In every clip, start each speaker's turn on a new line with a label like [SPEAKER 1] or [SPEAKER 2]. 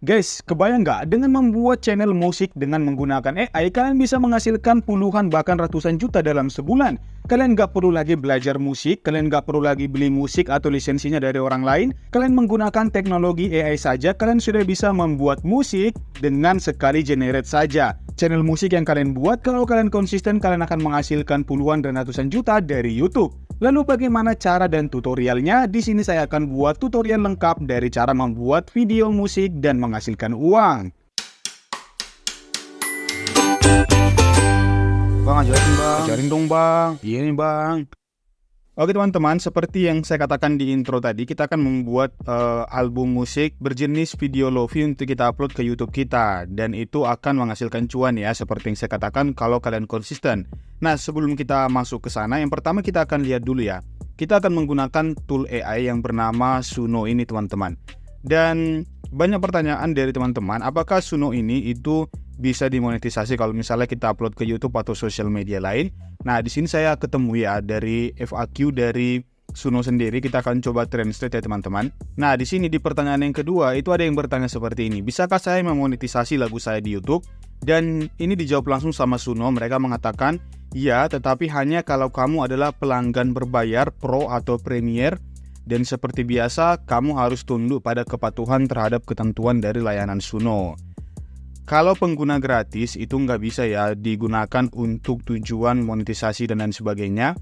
[SPEAKER 1] Guys, kebayang nggak dengan membuat channel musik dengan menggunakan AI, kalian bisa menghasilkan puluhan bahkan ratusan juta dalam sebulan. Kalian nggak perlu lagi belajar musik, kalian nggak perlu lagi beli musik atau lisensinya dari orang lain. Kalian menggunakan teknologi AI saja, kalian sudah bisa membuat musik dengan sekali generate saja. Channel musik yang kalian buat, kalau kalian konsisten, kalian akan menghasilkan puluhan dan ratusan juta dari YouTube. Lalu bagaimana cara dan tutorialnya? Di sini saya akan buat tutorial lengkap dari cara membuat video musik dan menghasilkan uang. Bang, ajarin bang. Ajarin dong bang. Iya nih bang. Oke teman-teman, seperti yang saya katakan di intro tadi, kita akan membuat album musik berjenis video lofi untuk kita upload ke YouTube kita. Dan itu akan menghasilkan cuan ya, seperti yang saya katakan kalau kalian konsisten. Nah, sebelum kita masuk ke sana, yang pertama kita akan lihat dulu ya. Kita akan menggunakan tool AI yang bernama Suno ini teman-teman. Dan banyak pertanyaan dari teman-teman, apakah Suno ini itu bisa dimonetisasi kalau misalnya kita upload ke YouTube atau sosial media lain. Nah, di sini saya ketemu ya dari FAQ dari Suno sendiri. Kita akan coba translate ya teman-teman. Nah, di sini di pertanyaan yang kedua itu ada yang bertanya seperti ini. Bisakah saya memonetisasi lagu saya di YouTube? Dan ini dijawab langsung sama Suno. Mereka mengatakan, ya, tetapi hanya kalau kamu adalah pelanggan berbayar Pro atau Premier. Dan seperti biasa, kamu harus tunduk pada kepatuhan terhadap ketentuan dari layanan Suno. Kalau pengguna gratis itu nggak bisa ya digunakan untuk tujuan monetisasi dan lain sebagainya.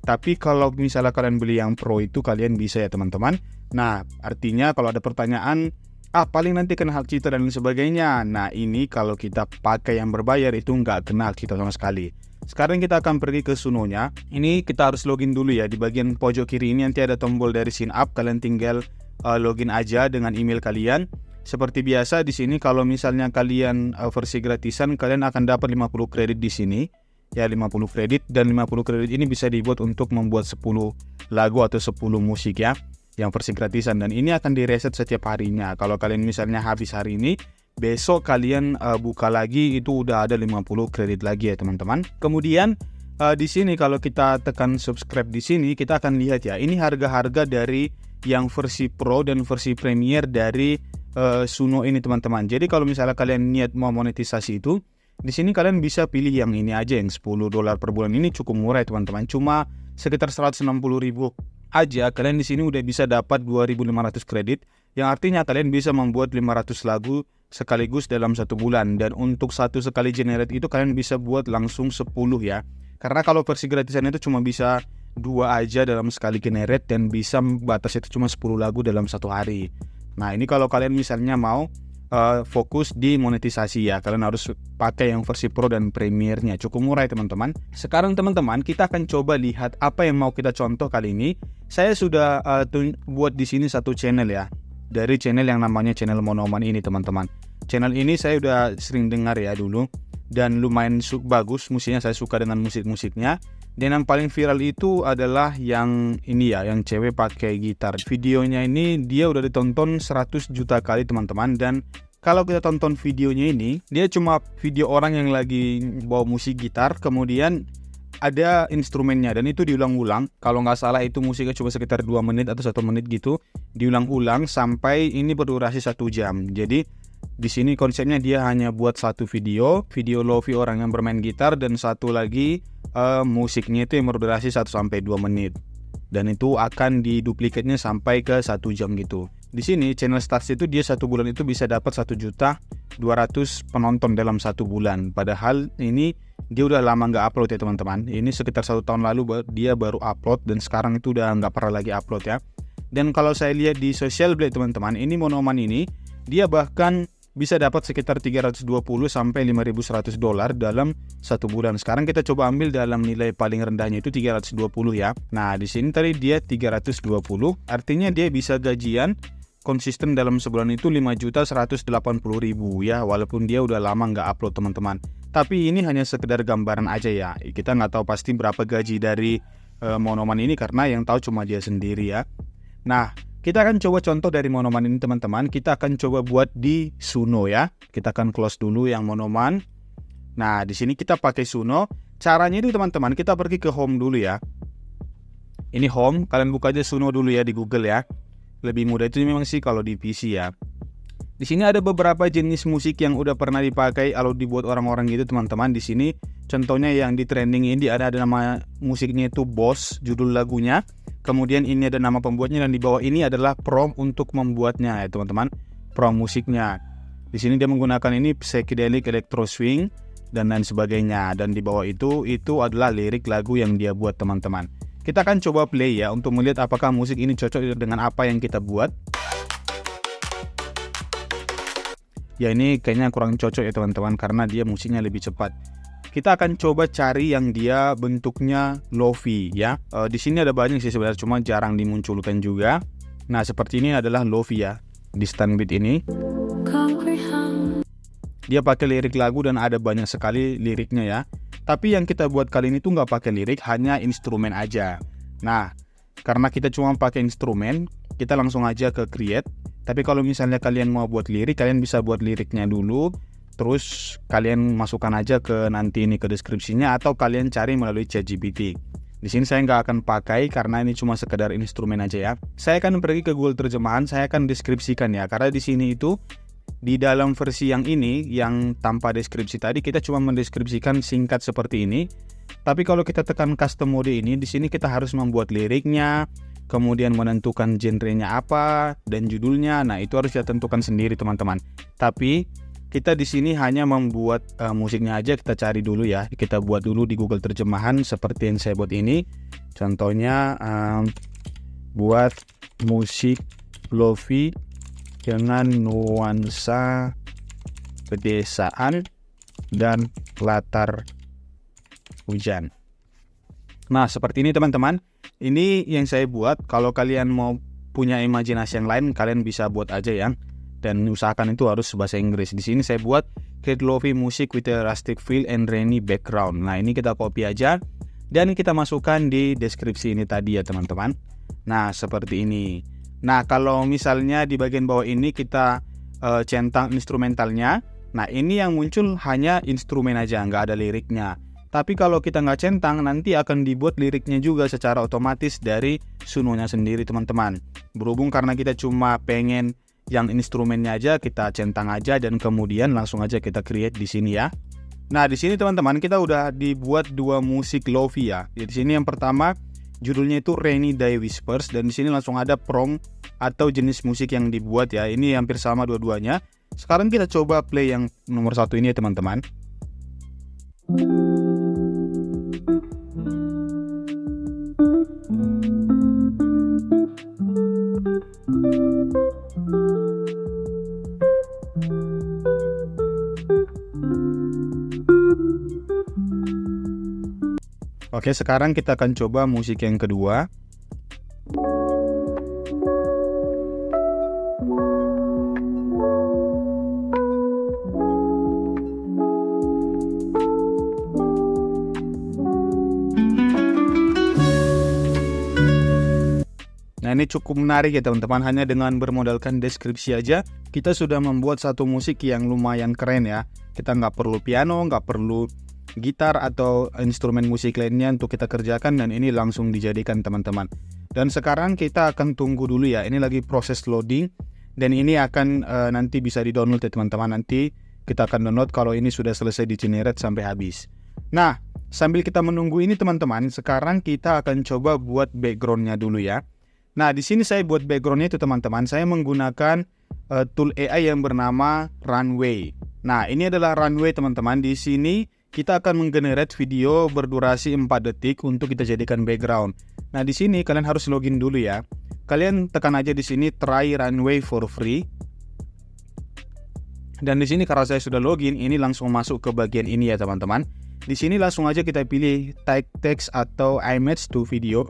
[SPEAKER 1] Tapi kalau misalnya kalian beli yang pro itu kalian bisa ya teman-teman. Nah, artinya kalau ada pertanyaan, paling nanti kena hak cipta dan lain sebagainya. Nah, ini kalau kita pakai yang berbayar itu nggak kena hak cipta sama sekali. Sekarang kita akan pergi ke Sunonya. Ini kita harus login dulu ya. Di bagian pojok kiri ini nanti ada tombol dari sign up. Kalian tinggal login aja dengan email kalian. Seperti biasa di sini kalau misalnya kalian versi gratisan, kalian akan dapat 50 kredit di sini. Ya 50 kredit, dan 50 kredit ini bisa dibuat untuk membuat 10 lagu atau 10 musik ya, yang versi gratisan, dan ini akan direset setiap harinya. Kalau kalian misalnya habis hari ini, besok kalian buka lagi itu udah ada 50 kredit lagi ya teman-teman. Kemudian di sini kalau kita tekan subscribe di sini, kita akan lihat ya, ini harga-harga dari yang versi Pro dan versi Premier dari Suno ini teman-teman. Jadi kalau misalnya kalian niat mau monetisasi itu, di sini kalian bisa pilih yang ini aja, yang $10 per bulan. Ini cukup murah ya teman-teman, cuma sekitar 160.000 aja. Kalian di sini udah bisa dapat 2.500 kredit, yang artinya kalian bisa membuat 500 lagu sekaligus dalam satu bulan. Dan untuk satu sekali generate itu kalian bisa buat langsung 10 ya. Karena kalau versi gratisan itu cuma bisa 2 aja dalam sekali generate, dan bisa batas itu cuma 10 lagu dalam satu hari. Nah, ini kalau kalian misalnya mau fokus di monetisasi ya, kalian harus pakai yang versi Pro dan Premiernya. Cukup murah ya teman-teman. Sekarang teman-teman, kita akan coba lihat apa yang mau kita contoh kali ini. Saya sudah buat di sini satu channel ya, dari channel yang namanya channel Monoman ini teman-teman. Channel ini saya udah sering dengar ya dulu, dan lumayan bagus musiknya, saya suka dengan musik-musiknya. Dan yang paling viral itu adalah yang ini ya, yang cewek pakai gitar. Videonya ini dia udah ditonton 100 juta kali teman-teman. Dan kalau kita tonton videonya ini, dia cuma video orang yang lagi bawa musik gitar, kemudian ada instrumennya, dan itu diulang-ulang. Kalau nggak salah itu musiknya cuma sekitar 2 menit atau 1 menit gitu, diulang-ulang sampai ini berdurasi 1 jam. Jadi di sini konsepnya dia hanya buat satu video lofi orang yang bermain gitar, dan satu lagi musiknya itu yang berdurasi 1-2 menit, dan itu akan diduplikatnya sampai ke 1 jam gitu. Di sini channel stats itu dia 1 bulan itu bisa dapat 1.200.000 penonton dalam 1 bulan. Padahal ini dia udah lama nggak upload ya teman-teman. Ini sekitar 1 tahun lalu dia baru upload, dan sekarang itu udah nggak pernah lagi upload ya. Dan kalau saya lihat di Social Blade teman-teman, ini Monoman ini dia bahkan bisa dapat sekitar 320 sampai 5.100 dolar dalam 1 bulan. Sekarang kita coba ambil dalam nilai paling rendahnya itu 320 ya. Nah, di sini tadi dia 320, artinya dia bisa gajian konsisten dalam sebulan itu 5.180.000 ya, walaupun dia udah lama nggak upload teman-teman. Tapi ini hanya sekedar gambaran aja ya. Kita nggak tahu pasti berapa gaji dari Monoman ini, karena yang tahu cuma dia sendiri ya. Nah, kita akan coba contoh dari Monoman ini teman-teman. Kita akan coba buat di Suno ya. Kita akan close dulu yang Monoman. Nah, di sini kita pakai Suno. Caranya itu teman-teman, kita pergi ke home dulu ya. Ini home, kalian buka aja Suno dulu ya di Google ya. Lebih mudah itu memang sih kalau di PC ya. Di sini ada beberapa jenis musik yang udah pernah dipakai kalau dibuat orang-orang gitu teman-teman. Di sini contohnya yang di trending ini ada nama musiknya itu Boss, judul lagunya. Kemudian ini ada nama pembuatnya dan di bawah ini adalah prompt untuk membuatnya ya teman-teman. Prompt musiknya. Di sini dia menggunakan ini psychedelic electro swing dan lain sebagainya. Dan di bawah itu adalah lirik lagu yang dia buat teman-teman. Kita akan coba play ya untuk melihat apakah musik ini cocok dengan apa yang kita buat. Ya ini kayaknya kurang cocok ya teman-teman karena dia musiknya lebih cepat. Kita akan coba cari yang dia bentuknya lofi ya. Di sini ada banyak sih sebenarnya cuma jarang dimunculkan juga. Nah seperti ini adalah lofi ya di stand beat ini. Dia pakai lirik lagu dan ada banyak sekali liriknya ya. Tapi yang kita buat kali ini tuh nggak pakai lirik, hanya instrumen aja. Nah karena kita cuma pakai instrumen, kita langsung aja ke create. Tapi kalau misalnya kalian mau buat lirik, kalian bisa buat liriknya dulu, terus kalian masukkan aja ke nanti ini ke deskripsinya atau kalian cari melalui ChatGPT. Di sini saya nggak akan pakai karena ini cuma sekedar instrumen aja ya. Saya akan pergi ke Google Terjemahan, saya akan deskripsikan ya. Karena di sini itu di dalam versi yang ini yang tanpa deskripsi tadi kita cuma mendeskripsikan singkat seperti ini. Tapi kalau kita tekan custom mode ini, di sini kita harus membuat liriknya, kemudian menentukan genrenya apa dan judulnya. Nah, itu harus kita tentukan sendiri teman-teman. Tapi kita di sini hanya membuat musiknya aja, kita cari dulu ya. Kita buat dulu di Google Terjemahan seperti yang saya buat ini. Contohnya buat musik lofi dengan nuansa pedesaan dan latar hujan. Nah, seperti ini teman-teman. Ini yang saya buat. Kalau kalian mau punya imajinasi yang lain, kalian bisa buat aja ya. Dan usahakan itu harus bahasa Inggris. Di sini saya buat Create Lofi Music with a Rustic Feel and Rainy Background. Nah, ini kita copy aja dan kita masukkan di deskripsi ini tadi ya teman-teman. Nah, seperti ini. Nah, kalau misalnya di bagian bawah ini kita centang instrumentalnya. Nah, ini yang muncul hanya instrumen aja, nggak ada liriknya. Tapi kalau kita nggak centang, nanti akan dibuat liriknya juga secara otomatis dari Sunonya sendiri teman-teman. Berhubung karena kita cuma pengen yang instrumennya aja, kita centang aja dan kemudian langsung aja kita create di sini ya. Nah di sini teman-teman kita udah dibuat dua musik lofi ya. Di sini yang pertama judulnya itu Rainy Day Whispers dan di sini langsung ada prompt atau jenis musik yang dibuat ya. Ini hampir sama dua-duanya. Sekarang kita coba play yang nomor satu ini ya teman-teman. Oke, sekarang kita akan coba musik yang kedua. Nah ini cukup menarik ya teman-teman, hanya dengan bermodalkan deskripsi aja kita sudah membuat satu musik yang lumayan keren ya. Kita nggak perlu piano, nggak perlu gitar atau instrumen musik lainnya untuk kita kerjakan dan ini langsung dijadikan teman-teman. Dan sekarang kita akan tunggu dulu ya, ini lagi proses loading dan ini akan nanti bisa di download ya teman-teman. Nanti kita akan download kalau ini sudah selesai di generate sampai habis. Nah sambil kita menunggu ini teman-teman, sekarang kita akan coba buat backgroundnya dulu ya. Nah di sini saya buat backgroundnya itu teman-teman, saya menggunakan tool AI yang bernama Runway. Nah ini adalah Runway teman-teman. Di sini kita akan menggenerate video berdurasi 4 detik untuk kita jadikan background. Nah di sini kalian harus login dulu ya. Kalian tekan aja di sini try Runway for free. Dan di sini karena saya sudah login, ini langsung masuk ke bagian ini ya teman-teman. Di sini langsung aja kita pilih type text atau image to video.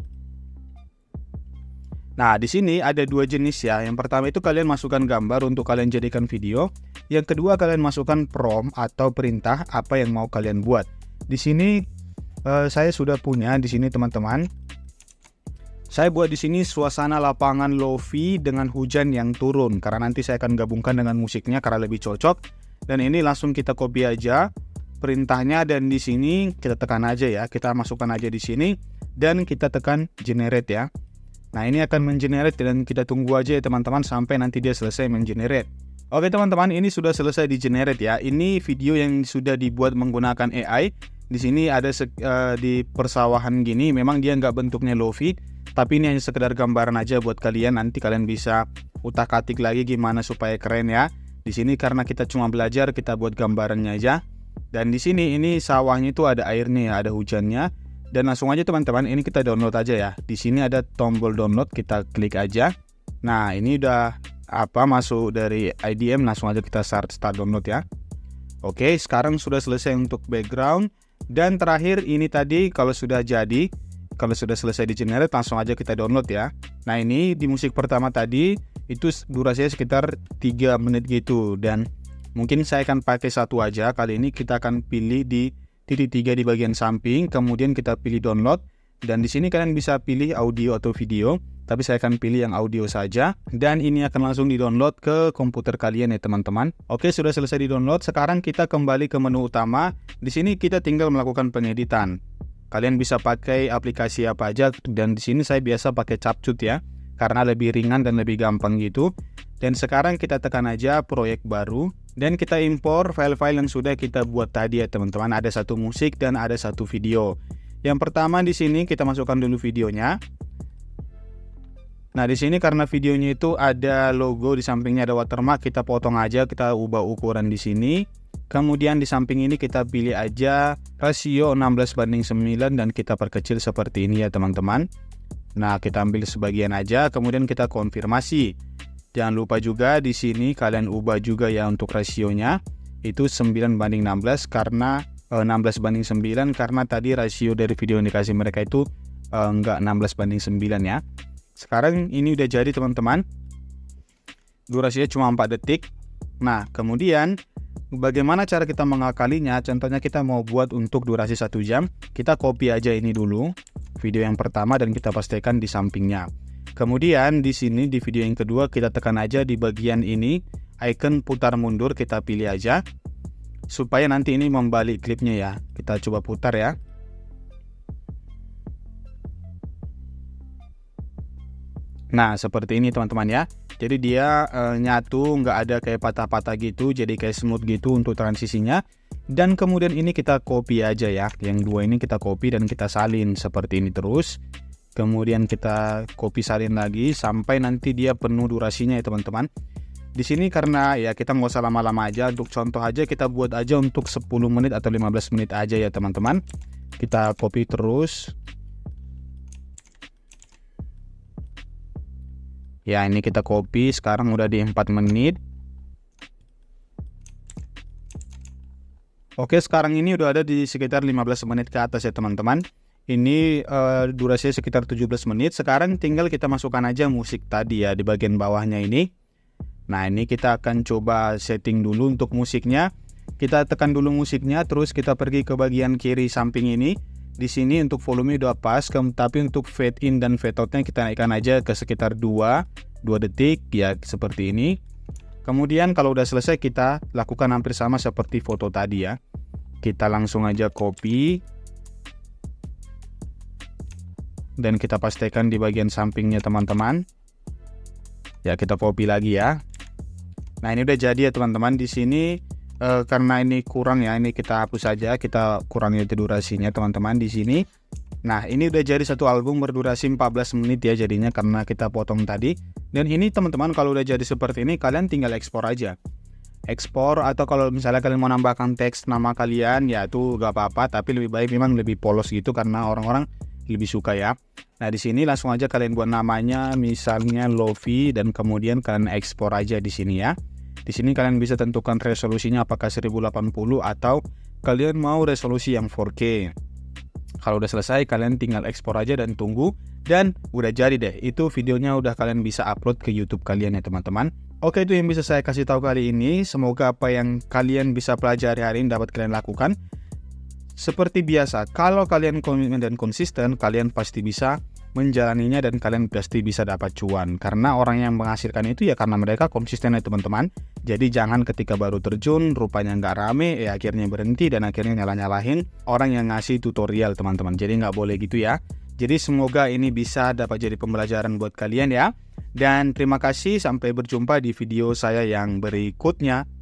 [SPEAKER 1] Nah, di sini ada dua jenis ya. Yang pertama itu kalian masukkan gambar untuk kalian jadikan video. Yang kedua kalian masukkan prompt atau perintah apa yang mau kalian buat. Di sini saya sudah punya di sini teman-teman. Saya buat di sini suasana lapangan lofi dengan hujan yang turun karena nanti saya akan gabungkan dengan musiknya karena lebih cocok. Dan ini langsung kita copy aja perintahnya dan di sini kita tekan aja ya. Kita masukkan aja di sini dan kita tekan generate ya. Nah ini akan mengenerate dan kita tunggu aja ya teman-teman sampai nanti dia selesai mengenerate. Oke teman-teman, ini sudah selesai di generate ya. Ini video yang sudah dibuat menggunakan AI. Di sini ada di persawahan gini, memang dia nggak bentuknya lofi, tapi ini hanya sekedar gambaran aja buat kalian. Nanti kalian bisa utak-atik lagi gimana supaya keren ya. Di sini karena kita cuma belajar, kita buat gambarannya aja. Dan di sini ini sawahnya itu ada airnya ya, ada hujannya. Dan langsung aja teman-teman, ini kita download aja ya. Di sini ada tombol download, kita klik aja. Nah, ini udah masuk dari IDM, langsung aja kita start download ya. Oke, sekarang sudah selesai untuk background. Dan terakhir ini tadi kalau sudah selesai di generate, langsung aja kita download ya. Nah, ini di musik pertama tadi itu durasinya sekitar 3 menit gitu, dan mungkin saya akan pakai satu aja. Kali ini kita akan pilih di titik 3 di bagian samping, kemudian kita pilih download. Dan di sini kalian bisa pilih audio atau video, tapi saya akan pilih yang audio saja. Dan ini akan langsung di-download ke komputer kalian ya teman-teman. Oke, sudah selesai di-download. Sekarang kita kembali ke menu utama. Di sini kita tinggal melakukan pengeditan. Kalian bisa pakai aplikasi apa aja, dan di sini saya biasa pakai CapCut ya, karena lebih ringan dan lebih gampang gitu. Dan sekarang kita tekan aja proyek baru, dan kita impor file-file yang sudah kita buat tadi ya teman-teman. Ada satu musik dan ada satu video. Yang pertama di sini kita masukkan dulu videonya. Nah, di sini karena videonya itu ada logo, di sampingnya ada watermark, kita potong aja, kita ubah ukuran di sini. Kemudian di samping ini kita pilih aja rasio 16:9 dan kita perkecil seperti ini ya teman-teman. Nah, kita ambil sebagian aja, kemudian kita konfirmasi. Jangan lupa juga di sini kalian ubah juga ya untuk rasionya. Itu 9:16 karena 16:9 karena tadi rasio dari video yang dikasih mereka itu enggak 16:9 ya. Sekarang ini udah jadi teman-teman. Durasinya cuma 4 detik. Nah, kemudian bagaimana cara kita mengakalinya? Contohnya kita mau buat untuk durasi 1 jam. Kita copy aja ini dulu, video yang pertama, dan kita pastikan di sampingnya. Kemudian di sini di video yang kedua kita tekan aja di bagian ini, icon putar mundur kita pilih aja. Supaya nanti ini membalik klipnya ya. Kita coba putar ya. Nah, seperti ini teman-teman ya. Jadi dia nyatu, nggak ada kayak patah-patah gitu, jadi kayak smooth gitu untuk transisinya. Dan kemudian ini kita copy aja ya. Yang dua ini kita copy dan kita salin seperti ini terus. Kemudian kita copy salin lagi sampai nanti dia penuh durasinya ya teman-teman. Di sini karena ya kita nggak usah lama-lama aja, untuk contoh aja kita buat aja untuk 10 menit atau 15 menit aja ya teman-teman. Kita copy terus. Ya, ini kita copy, sekarang udah di 4 menit. Oke, sekarang ini udah ada di sekitar 15 menit ke atas ya teman-teman. Ini durasinya sekitar 17 menit. Sekarang tinggal kita masukkan aja musik tadi ya di bagian bawahnya ini. Nah, ini kita akan coba setting dulu untuk musiknya. Kita tekan dulu musiknya, terus kita pergi ke bagian kiri samping ini. Di sini untuk volume udah pas, tapi untuk fade in dan fade outnya kita naikkan aja ke sekitar 2 detik ya, seperti ini. Kemudian kalau udah selesai kita lakukan hampir sama seperti foto tadi ya. Kita langsung aja copy. Dan kita pastikan di bagian sampingnya teman-teman. Ya, kita copy lagi ya. Nah, ini udah jadi ya teman-teman. Di sini karena ini kurang ya, ini kita hapus saja, kita kurangi durasinya teman-teman di sini. Nah, ini udah jadi satu album berdurasi 14 menit ya jadinya karena kita potong tadi. Dan ini teman-teman kalau udah jadi seperti ini kalian tinggal ekspor aja. Ekspor, atau kalau misalnya kalian mau nambahkan teks nama kalian ya itu gak apa-apa, tapi lebih baik memang lebih polos gitu karena orang-orang lebih suka ya. Nah, di sini langsung aja kalian buat namanya misalnya Lofi dan kemudian kalian ekspor aja di sini ya. Di sini kalian bisa tentukan resolusinya apakah 1080 atau kalian mau resolusi yang 4K. Kalau udah selesai kalian tinggal ekspor aja dan tunggu, dan udah jadi deh. Itu videonya udah kalian bisa upload ke YouTube kalian ya teman-teman. Oke, itu yang bisa saya kasih tahu kali ini. Semoga apa yang kalian bisa pelajari hari ini dapat kalian lakukan. Seperti biasa, kalau kalian komitmen dan konsisten, kalian pasti bisa menjalaninya dan kalian pasti bisa dapat cuan. Karena orang yang menghasilkan itu ya karena mereka konsisten ya teman-teman. Jadi jangan ketika baru terjun, rupanya nggak rame, ya akhirnya berhenti dan akhirnya nyalah-nyalahin orang yang ngasih tutorial teman-teman. Jadi nggak boleh gitu ya. Jadi semoga ini bisa dapat jadi pembelajaran buat kalian ya. Dan terima kasih, sampai berjumpa di video saya yang berikutnya.